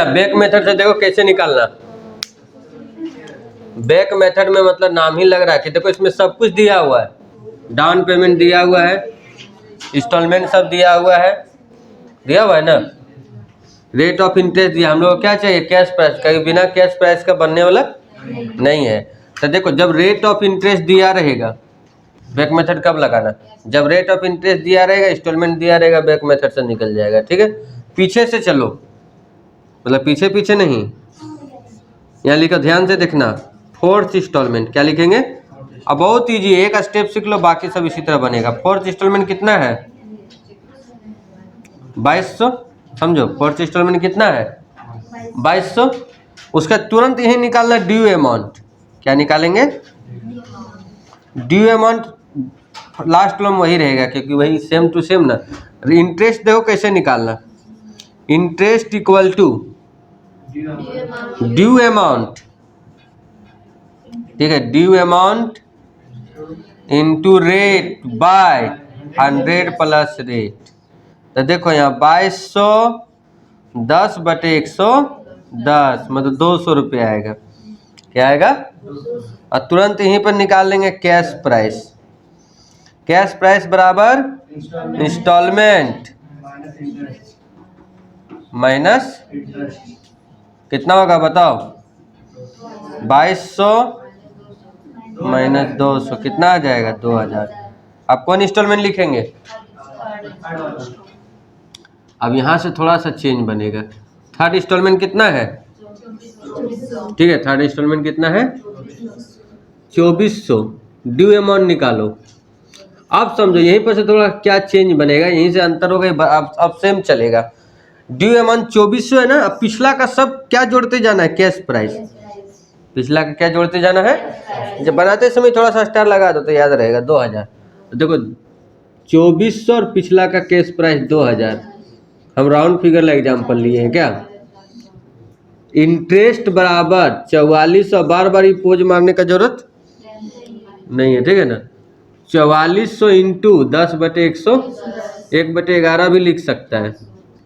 ना back method से देखो कैसे निकालना। बैक मेथड में मतलब नाम ही लग रहा है कि देखो इसमें सब कुछ दिया हुआ है, डाउन पेमेंट दिया हुआ है, इंस्टॉलमेंट सब दिया हुआ है ना, रेट ऑफ इंटरेस्ट दिया। हम लोग को क्या चाहिए, कैश प्राइस, कहीं बिना कैश प्राइस का बनने वाला नहीं है। तो देखो जब रेट ऑफ इंटरेस्ट दिया रहेगा, बैक मेथड कब लगाना, जब रेट ऑफ इंटरेस्ट दिया रहेगा, इंस्टॉलमेंट दिया रहेगा, बैक मेथड से निकल जाएगा। ठीक है, पीछे से चलो, मतलब पीछे पीछे नहीं, यहाँ लिखो ध्यान से देखना, फोर्थ इंस्टॉलमेंट क्या लिखेंगे। अब बहुत ईजी, एक स्टेप सीख लो, बाकी सब इसी तरह बनेगा। फोर्थ इंस्टॉलमेंट कितना है, 2200, समझो फोर्थ इंस्टॉलमेंट कितना है 2200। उसका तुरंत यही निकालना ड्यू अमाउंट। क्या निकालेंगे, ड्यू अमाउंट, लास्ट टर्म वही रहेगा क्योंकि वही सेम टू सेम ना। इंटरेस्ट देखो कैसे निकालना, interest equal to due amount, ठीक है, due amount into rate by 100 plus rate. तो देखो यहाँ 2200 10/110 मतलब 200 रुपये आएगा। क्या आएगा, और तुरंत यहीं पर निकाल लेंगे कैश प्राइस। कैश प्राइस बराबर इंस्टॉलमेंट माइनस कितना होगा बताओ, 2200 माइनस 200 कितना आ जाएगा, 2000। अब कौन इंस्टॉलमेंट लिखेंगे, अब यहाँ से थोड़ा सा चेंज बनेगा। थर्ड इंस्टॉलमेंट कितना है, ठीक है, थर्ड इंस्टॉलमेंट कितना है 2400। ड्यू अमाउंट निकालो। अब समझो यहीं पर से थोड़ा क्या चेंज बनेगा, यहीं से अंतर हो गई, अब सेम चलेगा। ड्यू अमाउंट 2400 है ना, अब पिछला का सब क्या जोड़ते जाना है, कैश प्राइस। पिछला का क्या जोड़ते जाना है, जब बनाते समय थोड़ा सा स्टार लगा दो तो याद रहेगा 2000। तो देखो 2400 और पिछला का कैश प्राइस 2000। हम राउंड फिगर का एग्जाम्पल लिए हैं क्या। इंटरेस्ट बराबर 4400, बार बार ही पोज मारने का जरूरत नहीं है, ठीक है ना। 4400 इंटू 10/100, 1/11 भी लिख सकता है,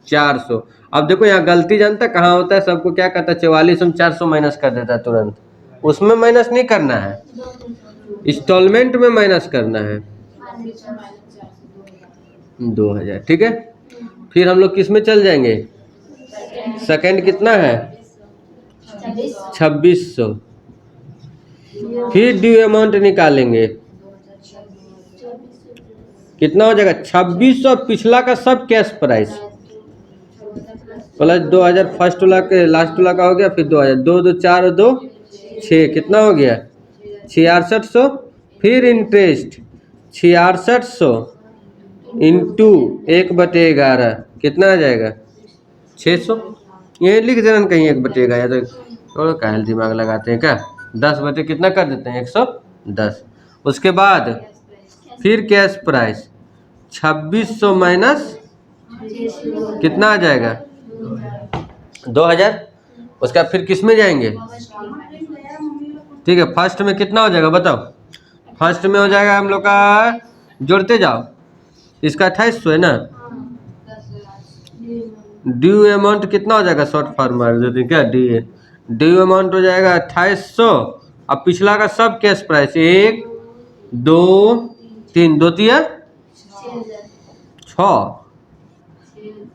400। अब देखो यहाँ गलती जानता कहाँ होता है, सबको क्या कहता है 44 हम 400 माइनस कर देता है तुरंत। उसमें माइनस नहीं करना है, इंस्टॉलमेंट में माइनस करना है 2000। ठीक है, फिर हम लोग किस में चल जाएंगे, सेकंड कितना है 2600। फिर ड्यू अमाउंट निकालेंगे, कितना हो जाएगा 2600, पिछला का सब कैश प्राइस प्लस 2000 फर्स्ट वाला के लास्ट वाला का हो गया, फिर 2000, 2 2 4 और 2 6 कितना हो गया 6600। फिर इंटरेस्ट 6600 इंटू 1/11 कितना आ जाएगा 600। ये लिख देना कहीं 1/11, तो थोड़ा काहे दिमाग लगाते हैं क्या, 10 बटे कितना कर देते हैं 110। उसके बाद फिर कैश प्राइस 2600 माइनस कितना आ जाएगा 2000। उसका फिर किस में जाएंगे, ठीक है, फर्स्ट में कितना हो जाएगा बताओ, फर्स्ट में हो जाएगा हम लोग का, जोड़ते जाओ, इसका 2800 है ना। ड्यू अमाउंट कितना हो जाएगा, शॉर्ट फॉर्म मार देते हैं क्या, ड्यू अमाउंट हो जाएगा 2800। अब पिछला का सब कैश प्राइस 1 2 3 2 3 6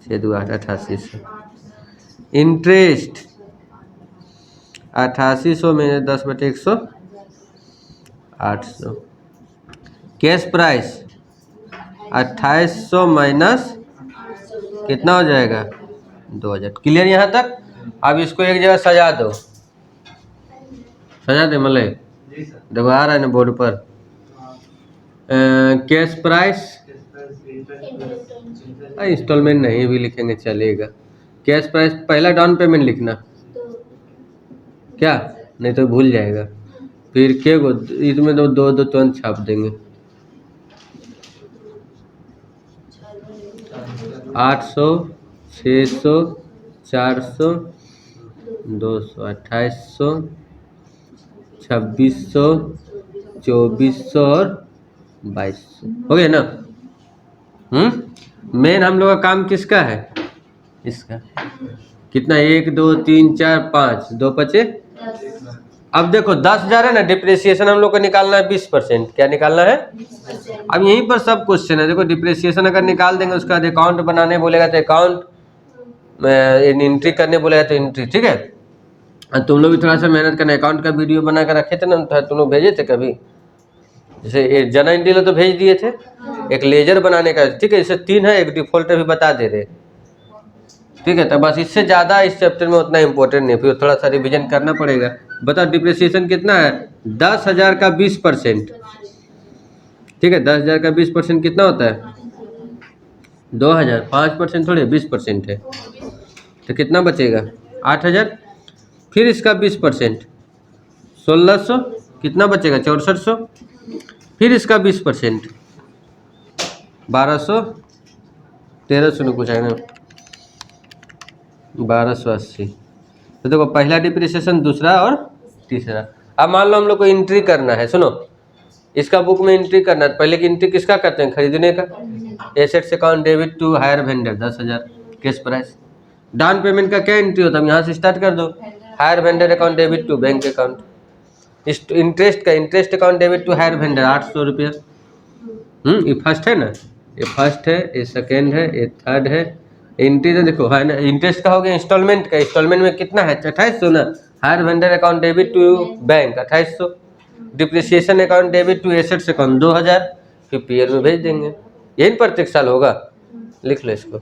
6 2 8 8800। इंटरेस्ट 8800 में 10/100 800। कैश प्राइस 2800 माइनस कितना हो जाएगा 2000। क्लियर यहाँ तक। अब इसको एक जगह सजा दो, सजा दे मले, देखो आ रहा है ना बोर्ड पर, कैश प्राइस, इंस्टॉलमेंट नहीं भी लिखेंगे चलेगा। कैश प्राइस पहला डाउन पेमेंट लिखना क्या, नहीं तो भूल जाएगा। फिर के गो इसमें तो 2 2 तुरंत छाप देंगे, 800 600 400 200 2800 2600 2400 और 2200 हो गया ना। मेन हम लोग का काम किसका है, इसका कितना 1 2 3 4 5 2 पचे। अब देखो 10,000 है ना, डिप्रिसिएशन हम लोग को निकालना है 20%। क्या निकालना है? अब यहीं पर सब क्वेश्चन है। देखो डिप्रिसिएशन अगर निकाल देंगे, उसके बाद अकाउंट बनाने बोलेगा तो अकाउंट, एंट्री करने बोलेगा तो एंट्री। ठीक है, तुम लोग भी थोड़ा सा मेहनत करना। अकाउंट का वीडियो बना कर रखे थे ना, तुम लोग भेजे थे कभी? जैसे जना इंडिया तो भेज दिए थे, एक लेजर बनाने का। ठीक है, इससे 3 है, एक डिफॉल्ट भी बता दे रहे। ठीक है, तो बस इससे ज़्यादा इस चैप्टर में उतना इंपॉर्टेंट नहीं, फिर थोड़ा सा रिवीजन करना पड़ेगा। बताओ डिप्रिसिएशन कितना है? 10,000 का 20%। ठीक है, 10,000 का 20% कितना होता है? 2,000। 5% थोड़ी 20% है, तो कितना बचेगा? 8,000। फिर इसका 20% 1,600, कितना बचेगा? 6,400। फिर इसका 20% 1,200, 1,300 में कुछ है ना, 1,280। तो देखो पहला डिप्रिसिएशन, दूसरा और तीसरा। अब मान लो हम लोग को एंट्री करना है, सुनो, इसका बुक में एंट्री करना है। पहले की एंट्री किसका करते हैं? खरीदने का। Assets account debit to hire vendor 10,000 cash price. Down payment का क्या एंट्री होता है? यहाँ से स्टार्ट कर दो। Hire vendor account debit to bank account. Interest का, interest account debit to hire vendor 800 रुपया। ये फर्स्ट है ना, ये फर्स्ट है, ये सेकेंड है, ये थर्ड है। एंट्री तो देखो है ना, इंटरेस्ट का हो गया। इंस्टॉलमेंट का, इंस्टॉलमेंट में कितना है? 2,800 ना। Hire vendor account debit to bank 2,800। Depreciation account debit to assets account 2,000। फिर पीएल में भेज देंगे। यही प्रत्येक साल होगा, लिख लो इसको।